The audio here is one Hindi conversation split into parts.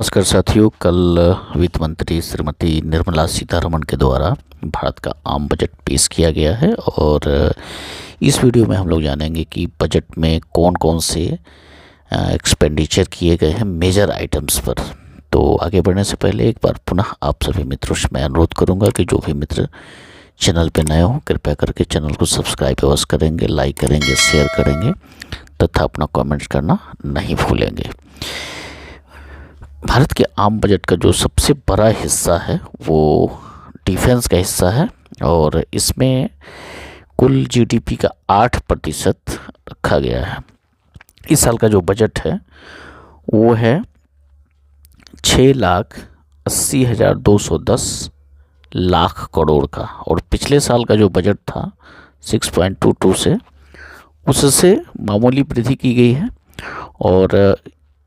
नमस्कार साथियों। कल वित्त मंत्री श्रीमती निर्मला सीतारमण के द्वारा भारत का आम बजट पेश किया गया है और इस वीडियो में हम लोग जानेंगे कि बजट में कौन कौन से एक्सपेंडिचर किए गए हैं मेजर आइटम्स पर। तो आगे बढ़ने से पहले एक बार पुनः आप सभी मित्रों से मैं अनुरोध करूंगा कि जो भी मित्र चैनल पर नए हों कृपया करके चैनल को सब्सक्राइब अवश्य करेंगे, लाइक करेंगे, शेयर करेंगे तथा अपना कमेंट्स करना नहीं भूलेंगे। भारत के आम बजट का जो सबसे बड़ा हिस्सा है वो डिफेंस का हिस्सा है और इसमें कुल जीडीपी का 8% रखा गया है। इस साल का जो बजट है वो है 6,80,210 लाख करोड़ का और पिछले साल का जो बजट था 6.22 से उससे मामूली वृद्धि की गई है और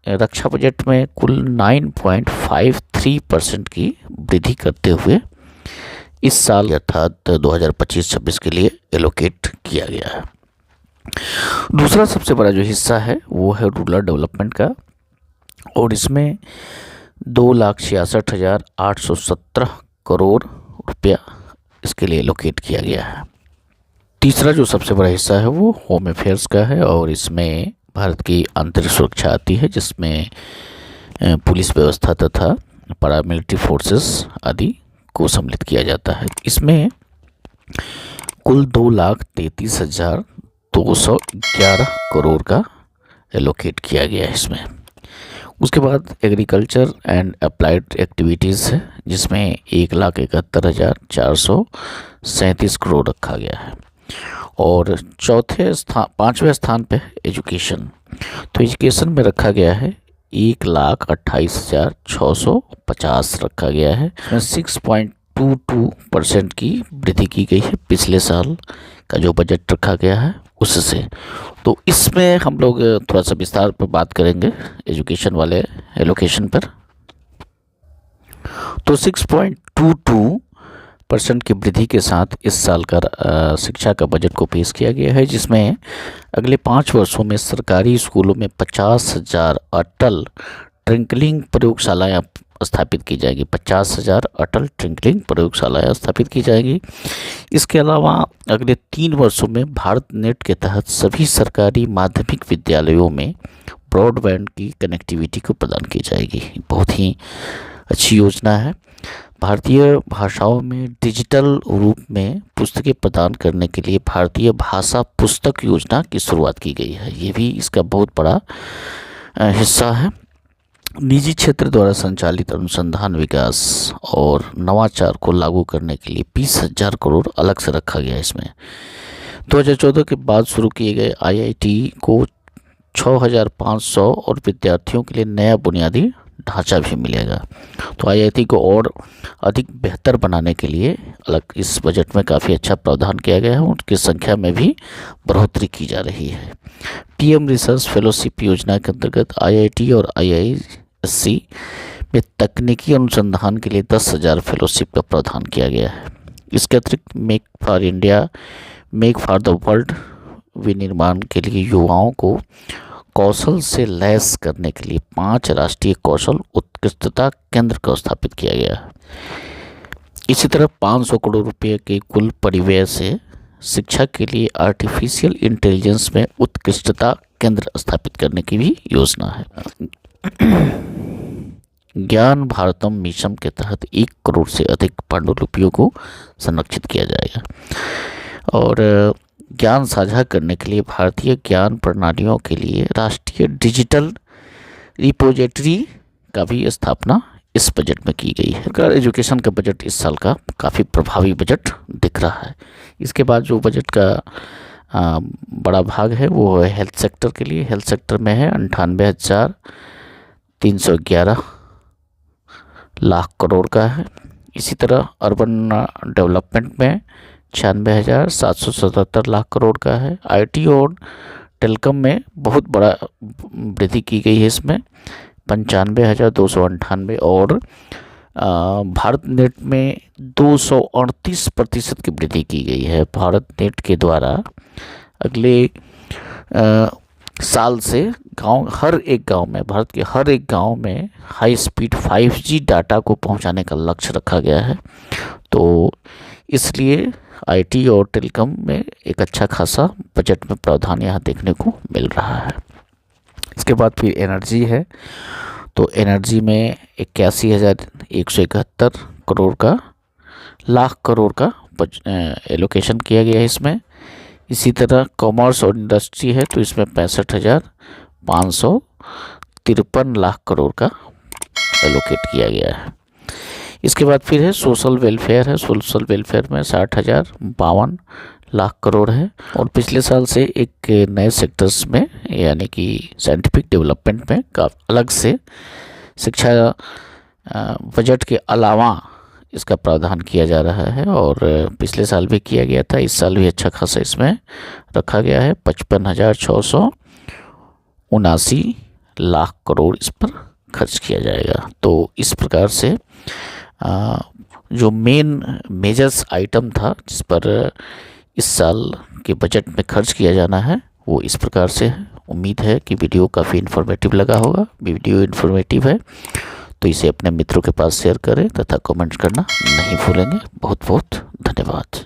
रक्षा बजट में कुल 9.53% की वृद्धि करते हुए इस साल अर्थात 2025-26 के लिए एलोकेट किया गया है। दूसरा सबसे बड़ा जो हिस्सा है वो है रूरल डेवलपमेंट का और इसमें 2,66,817 करोड़ रुपया इसके लिए एलोकेट किया गया है। तीसरा जो सबसे बड़ा हिस्सा है वो होम अफेयर्स का है और इसमें भारत की आंतरिक सुरक्षा आती है जिसमें पुलिस व्यवस्था तथा पैरामिलिट्री फोर्सेस आदि को सम्मिलित किया जाता है। इसमें कुल 2,33,211 करोड़ का एलोकेट किया गया है इसमें। उसके बाद एग्रीकल्चर एंड अप्लाइड एक्टिविटीज़ है जिसमें 1,71,437 करोड़ रखा गया है और पाँचवें स्थान पे एजुकेशन। तो एजुकेशन में रखा गया है 1,28,650 रखा गया है। इसमें 6.22% की वृद्धि की गई है पिछले साल का जो बजट रखा गया है उससे। तो इसमें हम लोग थोड़ा सा विस्तार पर बात करेंगे एजुकेशन वाले एलोकेशन पर। तो 6.22% की वृद्धि के साथ इस साल का शिक्षा का बजट को पेश किया गया है जिसमें अगले 5 वर्षों में सरकारी स्कूलों में 50,000 अटल ट्रिंकलिंग प्रयोगशालाएं स्थापित की जाएगी। 50,000 अटल ट्रिंकलिंग प्रयोगशालाएं स्थापित की जाएगी। इसके अलावा अगले 3 वर्षों में भारत नेट के तहत सभी सरकारी माध्यमिक विद्यालयों में ब्रॉडबैंड की कनेक्टिविटी को प्रदान की जाएगी। बहुत ही अच्छी योजना है। भारतीय भाषाओं में डिजिटल रूप में पुस्तकें प्रदान करने के लिए भारतीय भाषा पुस्तक योजना की शुरुआत की गई है। ये भी इसका बहुत बड़ा हिस्सा है। निजी क्षेत्र द्वारा संचालित अनुसंधान विकास और नवाचार को लागू करने के लिए 20,000 करोड़ अलग से रखा गया है इसमें। 2014 के बाद शुरू किए गए आईआईटी को 6,500 और विद्यार्थियों के लिए नया बुनियादी ढांचा भी मिलेगा। तो आईआईटी को और अधिक बेहतर बनाने के लिए अलग इस बजट में काफ़ी अच्छा प्रावधान किया गया है। उनकी संख्या में भी बढ़ोतरी की जा रही है। पीएम रिसर्च फेलोशिप योजना के अंतर्गत आईआईटी और आईआईएससी में तकनीकी अनुसंधान के लिए 10,000 फेलोशिप का प्रावधान किया गया है। इसके अतिरिक्त make for India, make for the world विनिर्माण के लिए युवाओं को कौशल से लैस करने के लिए 5 राष्ट्रीय कौशल उत्कृष्टता केंद्र को स्थापित किया गया है। इसी तरह 500 करोड़ रुपए के कुल परिव्यय से शिक्षा के लिए आर्टिफिशियल इंटेलिजेंस में उत्कृष्टता केंद्र स्थापित करने की भी योजना है। ज्ञान भारतम मिशन के तहत 1 करोड़ से अधिक पांडुलिपियों को संरक्षित किया जाएगा और ज्ञान साझा करने के लिए भारतीय ज्ञान प्रणालियों के लिए राष्ट्रीय डिजिटल रिपोजिटरी का भी स्थापना इस बजट में की गई है। एजुकेशन का बजट इस साल का काफ़ी प्रभावी बजट दिख रहा है। इसके बाद जो बजट का बड़ा भाग है वो है हेल्थ सेक्टर के लिए। हेल्थ सेक्टर में है 98,311 लाख करोड़ का है। इसी तरह अर्बन डेवलपमेंट में 96,777 लाख करोड़ का है। आईटी और टेलीकॉम में बहुत बड़ा वृद्धि की गई है इसमें 95,298 और भारत नेट में 238% की वृद्धि की गई है। भारत नेट के द्वारा अगले साल से हर एक गांव में, भारत के हर एक गांव में हाई स्पीड 5G डाटा को पहुंचाने का लक्ष्य रखा गया है। तो इसलिए IT और टेलीकॉम में एक अच्छा खासा बजट में प्रावधान यहाँ देखने को मिल रहा है। इसके बाद फिर एनर्जी है। तो एनर्जी में 81,171 करोड़ का लाख करोड़ का एलोकेशन किया गया है इसमें। इसी तरह कॉमर्स और इंडस्ट्री है तो इसमें 65,553 लाख करोड़ का एलोकेट किया गया है। इसके बाद फिर है सोशल वेलफेयर है। सोशल वेलफेयर में 60,052 लाख करोड़ है। और पिछले साल से एक नए सेक्टर्स में यानी कि साइंटिफिक डेवलपमेंट में अलग से शिक्षा बजट के अलावा इसका प्रावधान किया जा रहा है। और पिछले साल भी किया गया था, इस साल भी अच्छा खासा इसमें रखा गया है। 55,679 लाख करोड़ इस पर खर्च किया जाएगा। तो इस प्रकार से जो मेजर्स आइटम था जिस पर इस साल के बजट में खर्च किया जाना है वो इस प्रकार से है। उम्मीद है कि वीडियो काफ़ी इन्फॉर्मेटिव लगा होगा। वीडियो इन्फॉर्मेटिव है तो इसे अपने मित्रों के पास शेयर करें तथा कमेंट करना नहीं भूलेंगे। बहुत बहुत धन्यवाद।